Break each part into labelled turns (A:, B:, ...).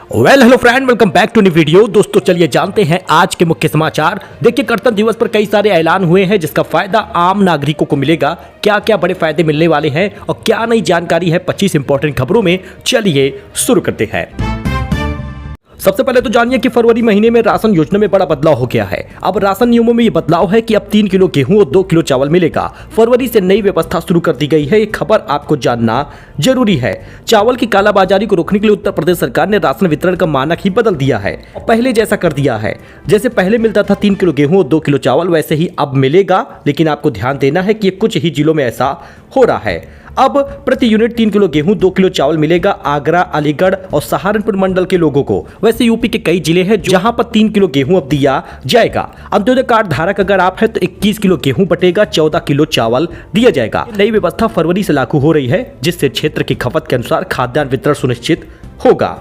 A: Hello friend, welcome back to new video. दोस्तों चलिए जानते हैं आज के मुख्य समाचार। देखिए, गणतंत्र दिवस पर कई सारे ऐलान हुए हैं जिसका फायदा आम नागरिकों को मिलेगा। क्या क्या बड़े फायदे मिलने वाले हैं और क्या नई जानकारी है 25 इंपॉर्टेंट खबरों में। चलिए शुरू करते हैं। सबसे पहले तो जानिए कि फरवरी महीने में राशन योजना में बड़ा बदलाव हो गया है। अब राशन नियमों में ये बदलाव है कि अब 3 किलो गेहूं और 2 किलो चावल मिलेगा। फरवरी से नई व्यवस्था शुरू कर दी गई है। ये खबर आपको जानना जरूरी है। चावल की कालाबाजारी को रोकने के लिए उत्तर प्रदेश सरकार ने राशन वितरण का मानक ही बदल दिया है। पहले जैसा कर दिया है, जैसे पहले मिलता था 3 किलो गेहूं और 2 किलो चावल, वैसे ही अब मिलेगा। लेकिन आपको ध्यान देना है कि कुछ ही जिलों में ऐसा हो रहा है। अब प्रति यूनिट 3 किलो गेहूं 2 किलो चावल मिलेगा आगरा, अलीगढ़ और सहारनपुर मंडल के लोगों को। वैसे यूपी के कई जिले हैं जहां पर 3 किलो गेहूं अब दिया जाएगा। अंत्योदय कार्ड धारक अगर आप है तो 21 किलो गेहूं बटेगा, 14 किलो चावल दिया जाएगा। नई व्यवस्था फरवरी से लागू हो रही है, जिससे क्षेत्र की खपत के अनुसार खाद्यान्न वितरण सुनिश्चित होगा।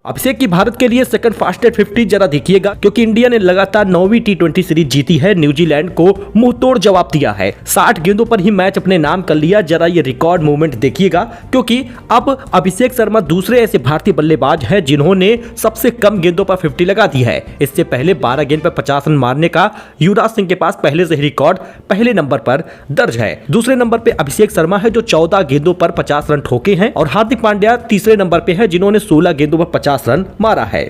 A: अभिषेक की भारत के लिए सेकंड फास्टेस्ट 50 जरा देखिएगा, क्योंकि इंडिया ने लगातार 9वीं T20 सीरीज जीती है। न्यूजीलैंड को मुंहतोड़ जवाब दिया है। 60 गेंदों पर ही मैच अपने नाम कर लिया। जरा ये रिकॉर्ड मूवमेंट देखिएगा, क्योंकि अब अभिषेक शर्मा दूसरे ऐसे भारतीय बल्लेबाज हैं जिन्होंने सबसे कम गेंदों पर 50 लगा दी है। इससे पहले 12 गेंद पर 50 रन मारने का युवराज सिंह के पास पहले से ही रिकॉर्ड पहले नंबर पर दर्ज है। दूसरे नंबर पर अभिषेक शर्मा है जो 14 गेंदों पर 50 रन ठोके हैं, और हार्दिक पांड्या तीसरे नंबर पर है जिन्होंने 16 गेंदों पर 50 रन मारा है।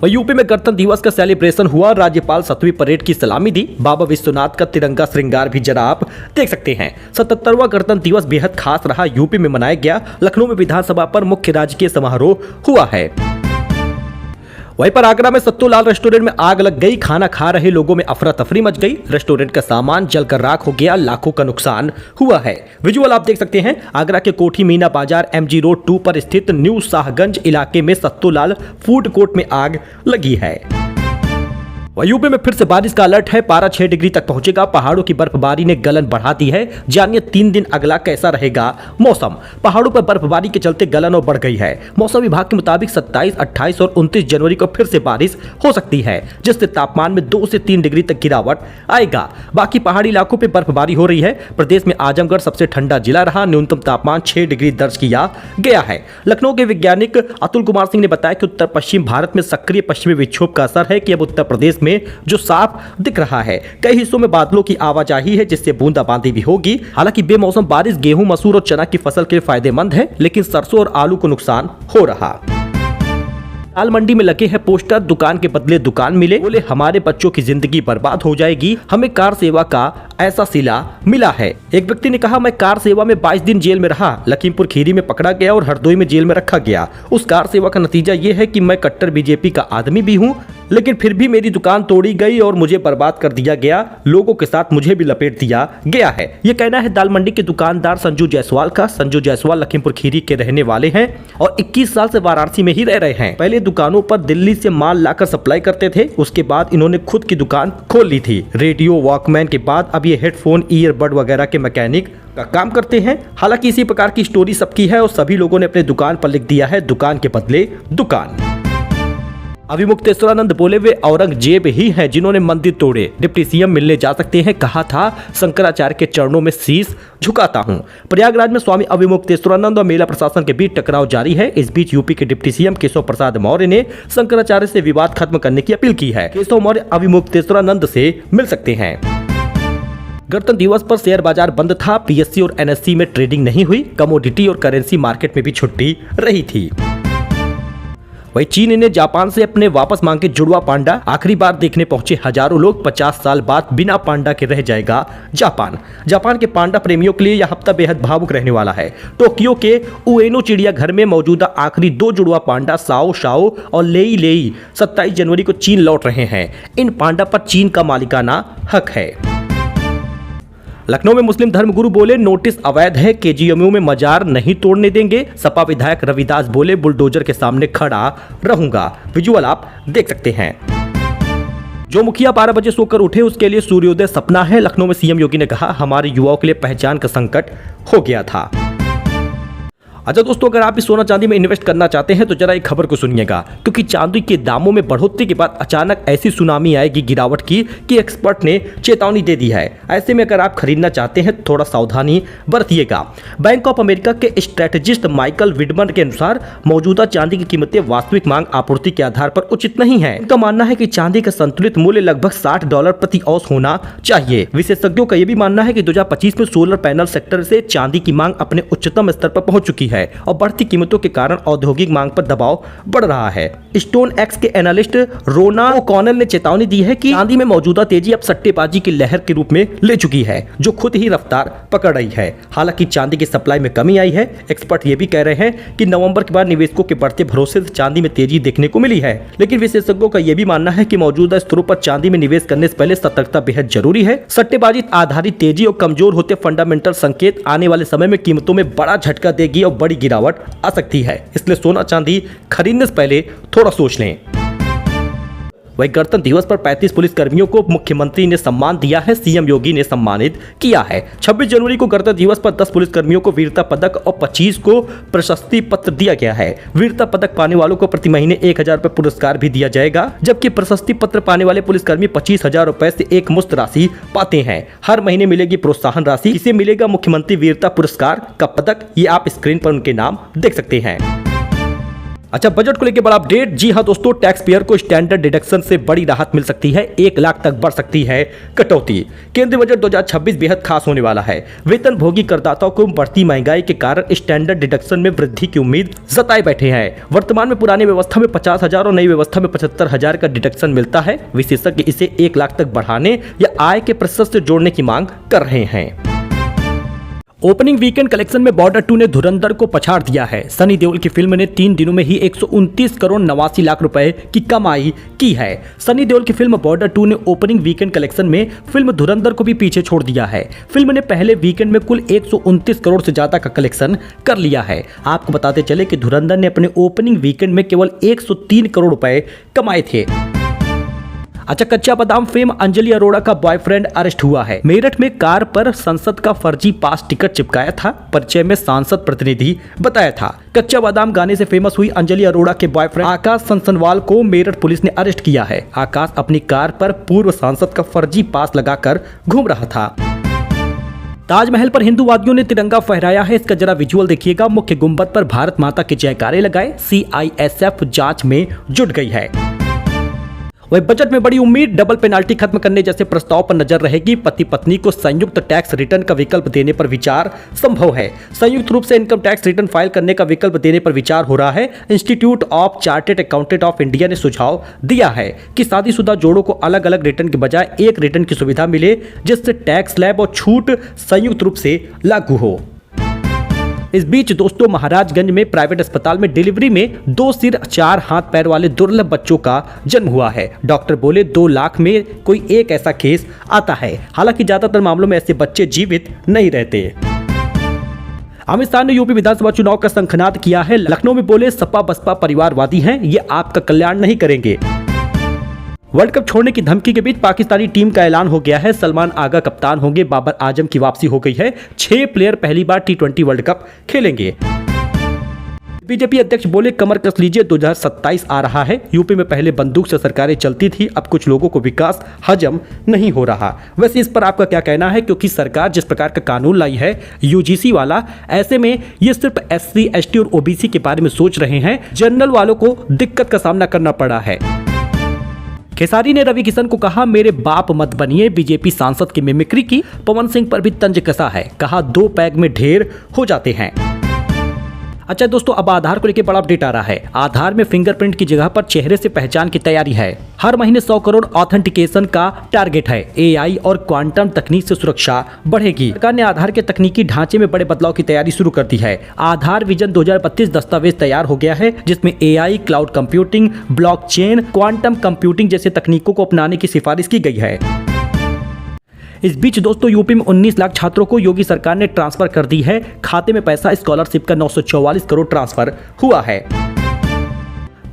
A: यूपी में गणतंत्र दिवस का सेलिब्रेशन हुआ। राज्यपाल 7वीं परेड की सलामी दी। बाबा विश्वनाथ का तिरंगा श्रृंगार भी जरा आप देख सकते हैं। 77वां गणतंत्र दिवस बेहद खास रहा, यूपी में मनाया गया। लखनऊ में विधानसभा पर मुख्य राजकीय समारोह हुआ है। वहीं पर आगरा में सत्तूलाल रेस्टोरेंट में आग लग गई। खाना खा रहे लोगों में अफरा तफरी मच गई। रेस्टोरेंट का सामान जलकर राख हो गया। लाखों का नुकसान हुआ है। विजुअल आप देख सकते हैं। आगरा के कोठी मीना बाजार MG रोड 2 पर स्थित न्यू शाहगंज इलाके में सत्तूलाल फूड कोर्ट में आग लगी है। यूपी में फिर से बारिश का अलर्ट है। पारा 6 डिग्री तक पहुंचेगा। पहाड़ों की बर्फबारी ने गलन बढ़ा दी है। जानिए 3 दिन अगला कैसा रहेगा मौसम। पहाड़ों पर बर्फबारी के चलते गलन और बढ़ गई है। मौसम विभाग के मुताबिक 27, 28 और 29 जनवरी को फिर से बारिश हो सकती है, जिससे तापमान में 2 से 3 डिग्री तक गिरावट आएगा। बाकी पहाड़ी इलाकों पर बर्फबारी हो रही है। प्रदेश में आजमगढ़ सबसे ठंडा जिला रहा। न्यूनतम तापमान 6 डिग्री दर्ज किया गया है। लखनऊ के वैज्ञानिक अतुल कुमार सिंह ने बताया कि उत्तर पश्चिम भारत में सक्रिय पश्चिमी विक्षोभ का असर है कि अब उत्तर प्रदेश में जो साफ दिख रहा है। कई हिस्सों में बादलों की आवाजाही है, जिससे बूंदाबांदी भी होगी। हालांकि बेमौसम बारिश गेहूं, मसूर और चना की फसल के लिए फायदेमंद है, लेकिन सरसों और आलू को नुकसान हो रहा। दाल मंडी में लगे हैं पोस्टर, दुकान के बदले दुकान मिले। बोले हमारे बच्चों की जिंदगी बर्बाद हो जाएगी, हमें कार सेवा का ऐसा सिला मिला है। एक व्यक्ति ने कहा, मैं कार सेवा में 22 दिन जेल में रहा। लखीमपुर खीरी में पकड़ा गया और हरदोई में जेल में रखा गया। उस कार सेवा का नतीजा ये है कि मैं कट्टर बीजेपी का आदमी भी हूँ, लेकिन फिर भी मेरी दुकान तोड़ी गई और मुझे बर्बाद कर दिया गया। लोगों के साथ मुझे भी लपेट दिया गया है। ये कहना है दाल मंडी के दुकानदार संजू जायसवाल का। संजू जायसवाल लखीमपुर खीरी के रहने वाले हैं और 21 साल से वाराणसी में ही रह रहे हैं। पहले दुकानों पर दिल्ली से माल लाकर सप्लाई करते थे। उसके बाद इन्होंने खुद की दुकान खोल ली थी। रेडियो, वॉकमैन के बाद अब ये हेडफोन, ईयरबड वगैरह के मैकेनिक का काम करते हैं। हालांकि इसी प्रकार की स्टोरी सबकी है और सभी लोगों ने अपने दुकान पर लिख दिया है दुकान के बदले दुकान। अविमुक्तेश्वरानंद बोले वे औरंगजेब ही हैं जिन्होंने मंदिर तोड़े। डिप्टी CM मिलने जा सकते हैं, कहा था शंकराचार्य के चरणों में शीश झुकाता हूं। प्रयागराज में स्वामी अविमुक्तेश्वरानंद और मेला प्रशासन के बीच टकराव जारी है। इस बीच यूपी के डिप्टी CM केशव प्रसाद मौर्य ने शंकराचार्य से विवाद खत्म करने की अपील की है। केशव मौर्य अविमुक्तेश्वरानंद से मिल सकते हैं। गणतंत्र दिवस पर शेयर बाजार बंद था। PSE और NSE में ट्रेडिंग नहीं हुई। कमोडिटी और करेंसी मार्केट में भी छुट्टी रही थी। वही चीन ने जापान से अपने वापस मांगे जुड़वा पांडा। आखिरी बार देखने पहुंचे हजारों लोग। 50 साल बाद बिना पांडा के रह जाएगा जापान। जापान के पांडा प्रेमियों के लिए यह हफ्ता बेहद भावुक रहने वाला है। टोक्यो के उएनो चिड़ियाघर में मौजूदा आखिरी 2 जुड़वा पांडा साओ शाओ और लेई लेई 27 जनवरी को चीन लौट रहे हैं। इन पांडा पर चीन का मालिकाना हक है। लखनऊ में मुस्लिम धर्मगुरु बोले नोटिस अवैध है, KGMU में मजार नहीं तोड़ने देंगे। सपा विधायक रविदास बोले बुलडोजर के सामने खड़ा रहूंगा। विजुअल आप देख सकते हैं। जो मुखिया 12 बजे सोकर उठे उसके लिए सूर्योदय सपना है। लखनऊ में CM योगी ने कहा हमारे युवाओं के लिए पहचान का संकट हो गया था। अच्छा दोस्तों, अगर आप भी सोना चांदी में इन्वेस्ट करना चाहते हैं तो जरा एक खबर को सुनिएगा, क्योंकि चांदी के दामों में बढ़ोतरी के बाद अचानक ऐसी सुनामी आएगी गिरावट की कि एक्सपर्ट ने चेतावनी दे दी है। ऐसे में अगर आप खरीदना चाहते हैं तो थोड़ा सावधानी बरतिएगा। बैंक ऑफ अमेरिका के स्ट्रेटेजिस्ट माइकल विडमन के अनुसार मौजूदा चांदी की कीमतें वास्तविक मांग आपूर्ति के आधार पर उचित नहीं है। उनका मानना है कि चांदी का संतुलित मूल्य लगभग $60 प्रति औंस होना चाहिए। विशेषज्ञों का यह भी मानना है कि 2025 में सोलर पैनल सेक्टर से चांदी की मांग अपने उच्चतम स्तर पर पहुंच चुकी है और बढ़ती कीमतों के कारण औद्योगिक मांग पर दबाव बढ़ रहा है। स्टोन एक्स के एनालिस्ट रोना ओकॉनल ने चेतावनी दी है कि चांदी में मौजूदा तेजी अब सट्टेबाजी की लहर के रूप में ले चुकी है, जो खुद ही रफ्तार पकड़ रही है। हालांकि चांदी की सप्लाई में कमी आई है। एक्सपर्ट ये भी कह रहे हैं कि नवंबर के बाद निवेशकों के बढ़ते भरोसे से चांदी में तेजी देखने को मिली है, लेकिन विशेषज्ञों का यह भी मानना है कि मौजूदा स्तरों पर चांदी में निवेश करने से पहले सतर्कता बेहद जरूरी है। सट्टेबाजी आधारित तेजी और कमजोर होते फंडामेंटल संकेत आने वाले समय में कीमतों में बड़ा झटका देगी और बड़ी गिरावट आ सकती है। इसलिए सोना चांदी खरीदने से पहले थोड़ा सोच लें। वहीं गणतंत्र दिवस पर 35 पुलिस कर्मियों को मुख्यमंत्री ने सम्मान दिया है। सीएम योगी ने सम्मानित किया है। 26 जनवरी को गणतंत्र दिवस पर 10 पुलिस कर्मियों को वीरता पदक और 25 को प्रशस्ति पत्र दिया गया है। वीरता पदक पाने वालों को प्रति महीने 1000 रुपए पुरस्कार भी दिया जाएगा, जबकि प्रशस्ति पत्र पाने वाले पुलिसकर्मी 25,000 रुपए से एक मुश्त राशि पाते हैं। हर महीने मिलेगी प्रोत्साहन राशि। इसे मिलेगा मुख्यमंत्री वीरता पुरस्कार का पदक। ये आप स्क्रीन पर उनके नाम देख सकते हैं। अच्छा, बजट को लेकर बड़ा अपडेट। जी हां दोस्तों, टैक्स पेयर को स्टैंडर्ड डिडक्शन से बड़ी राहत मिल सकती है। 1 लाख तक बढ़ सकती है कटौती। केंद्रीय बजट 2026 बेहद खास होने वाला है। वेतन भोगी करदाताओं को बढ़ती महंगाई के कारण स्टैंडर्ड डिडक्शन में वृद्धि की उम्मीद जताए बैठे हैं। वर्तमान में पुरानी व्यवस्था में 50,000 और नई व्यवस्था में 75,000 का डिडक्शन मिलता है। विशेषज्ञ इसे 1 लाख तक बढ़ाने या आय के प्रतिशत से जोड़ने की मांग कर रहे हैं। ओपनिंग वीकेंड कलेक्शन में बॉर्डर 2 ने धुरंधर को पछाड़ दिया है। सनी देओल की फिल्म ने 3 दिनों में ही 129 करोड़ 89 लाख रुपए की कमाई की है। सनी देओल की फिल्म बॉर्डर 2 ने ओपनिंग वीकेंड कलेक्शन में फिल्म धुरंधर को भी पीछे छोड़ दिया है। फिल्म ने पहले वीकेंड में कुल 129 करोड़ से ज्यादा का कलेक्शन कर लिया है। आपको बताते चले कि धुरंधर ने अपने ओपनिंग वीकेंड में केवल 103 करोड़ रुपए कमाए थे। अच्छा, कच्चा बादाम फेम अंजलि अरोड़ा का बॉयफ्रेंड अरेस्ट हुआ है। मेरठ में कार पर संसद का फर्जी पास टिकट चिपकाया था। परिचय में सांसद प्रतिनिधि बताया था। कच्चा बादाम गाने से फेमस हुई अंजलि अरोड़ा के बॉयफ्रेंड आकाश सनसनवाल को मेरठ पुलिस ने अरेस्ट किया है। आकाश अपनी कार पर पूर्व सांसद का फर्जी पास लगाकर घूम रहा था। ताजमहल पर हिंदूवादियों ने तिरंगा फहराया है। इसका जरा विजुअल देखिएगा। मुख्य गुंबद पर भारत माता के जयकारे लगाए। CISF जांच में जुट गई है। वही बजट में बड़ी उम्मीद। डबल पेनाल्टी खत्म करने जैसे प्रस्ताव पर नजर रहेगी। पति पत्नी को संयुक्त टैक्स रिटर्न का विकल्प देने पर विचार संभव है। संयुक्त रूप से इनकम टैक्स रिटर्न फाइल करने का विकल्प देने पर विचार हो रहा है। Institute of chartered accountant of India ने सुझाव दिया है कि शादीशुदा जोड़ों को अलग अलग रिटर्न के बजाय एक रिटर्न की सुविधा मिले, जिससे टैक्स स्लैब और छूट संयुक्त रूप से लागू हो। इस बीच दोस्तों, महाराजगंज में प्राइवेट अस्पताल में डिलीवरी में 2 सिर 4 हाथ पैर वाले दुर्लभ बच्चों का जन्म हुआ है। डॉक्टर बोले 2 लाख में कोई एक ऐसा केस आता है। हालांकि ज्यादातर मामलों में ऐसे बच्चे जीवित नहीं रहते। अमित शाह ने यूपी विधानसभा चुनाव का शंखनाद किया है। लखनऊ में बोले सपा बसपा परिवारवादी हैं, ये आपका कल्याण नहीं करेंगे। वर्ल्ड कप छोड़ने की धमकी के बीच पाकिस्तानी टीम का ऐलान हो गया है। सलमान आगा कप्तान होंगे। बाबर आजम की वापसी हो गई है। 6 प्लेयर पहली बार T20 वर्ल्ड कप खेलेंगे। बीजेपी अध्यक्ष बोले कमर कस लीजिए, 2027 आ रहा है। यूपी में पहले बंदूक से सरकारें चलती थी, अब कुछ लोगों को विकास हजम नहीं हो रहा। वैसे इस पर आपका क्या कहना है? क्योंकि सरकार जिस प्रकार का कानून लाई है UGC वाला, ऐसे में ये सिर्फ SC ST और OBC के बारे में सोच रहे हैं। जनरल वालों को दिक्कत का सामना करना पड़ा है। खेसारी ने रवि किशन को कहा मेरे बाप मत बनिए। बीजेपी सांसद की मिमिक्री की। पवन सिंह पर भी तंज कसा है। कहा 2 पैग में ढेर हो जाते हैं। अच्छा दोस्तों, अब आधार को लेकर बड़ा अपडेट आ रहा है। आधार में फिंगरप्रिंट की जगह पर चेहरे से पहचान की तैयारी है। हर महीने 100 करोड़ ऑथेंटिकेशन का टारगेट है। AI और क्वांटम तकनीक से सुरक्षा बढ़ेगी। सरकार ने आधार के तकनीकी ढांचे में बड़े बदलाव की तैयारी शुरू कर दी है। आधार विजन 2032 दस्तावेज तैयार हो गया है, जिसमें AI, cloud computing, blockchain, quantum computing जैसे तकनीकों को अपनाने की सिफारिश की गई है। इस बीच दोस्तों, यूपी में 19 लाख छात्रों को योगी सरकार ने ट्रांसफर कर दी है। खाते में पैसा। स्कॉलरशिप का 944 करोड़ ट्रांसफर हुआ है।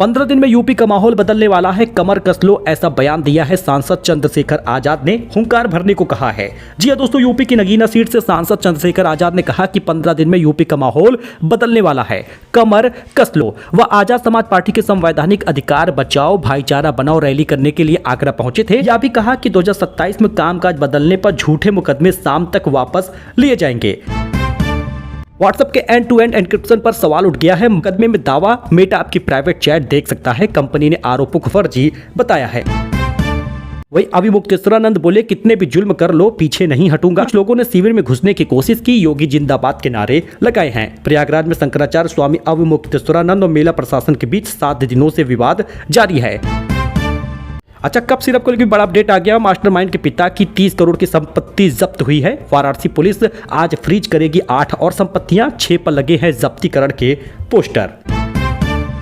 A: 15 दिन में यूपी का माहौल बदलने वाला है, कमर कस लो, ऐसा बयान दिया है सांसद चंद्रशेखर आजाद ने। हुंकार भरने को कहा है। जी हां दोस्तों, यूपी की नगीना सीट से सांसद चंद्रशेखर आजाद ने कहा कि 15 दिन में यूपी का माहौल बदलने वाला है, कमर कस लो। वह आजाद समाज पार्टी के संवैधानिक अधिकार बचाओ, भाईचारा बनाओ रैली करने के लिए आगरा पहुंचे थे। यह भी कहा कि 2027 में कामकाज बदलने पर झूठे मुकदमे शाम तक वापस लिए जाएंगे। व्हाट्सएप के एंड टू एंड एन्क्रिप्शन पर सवाल उठ गया है। मुकदमे में दावा, मेटा आपकी प्राइवेट चैट देख सकता है, कंपनी ने आरोपों को फर्जी बताया है। वही अविमुक्तेश्वरानंद बोले, कितने भी जुल्म कर लो पीछे नहीं हटूंगा। कुछ लोगों ने शिविर में घुसने की कोशिश की, योगी जिंदाबाद के नारे लगाए हैं। प्रयागराज में शंकराचार्य स्वामी अविमुक्तेश्वरानंद और मेला प्रशासन के बीच 7 दिनों से विवाद जारी है। अच्छा, कप सिरप को लेकर बड़ा अपडेट आ गया। मास्टरमाइंड के पिता की 30 करोड़ की संपत्ति जब्त हुई है। वाराणसी पुलिस आज फ्रीज करेगी 8 और संपत्तियां, 6 पर लगे हैं जब्तीकरण के पोस्टर।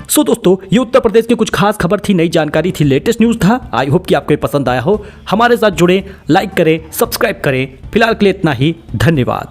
A: सो दोस्तों, ये उत्तर प्रदेश की कुछ खास खबर थी, नई जानकारी थी, लेटेस्ट न्यूज था। आई होप कि आपको पसंद आया हो। हमारे साथ जुड़े, लाइक करें, सब्सक्राइब करें। फिलहाल के लिए इतना ही, धन्यवाद।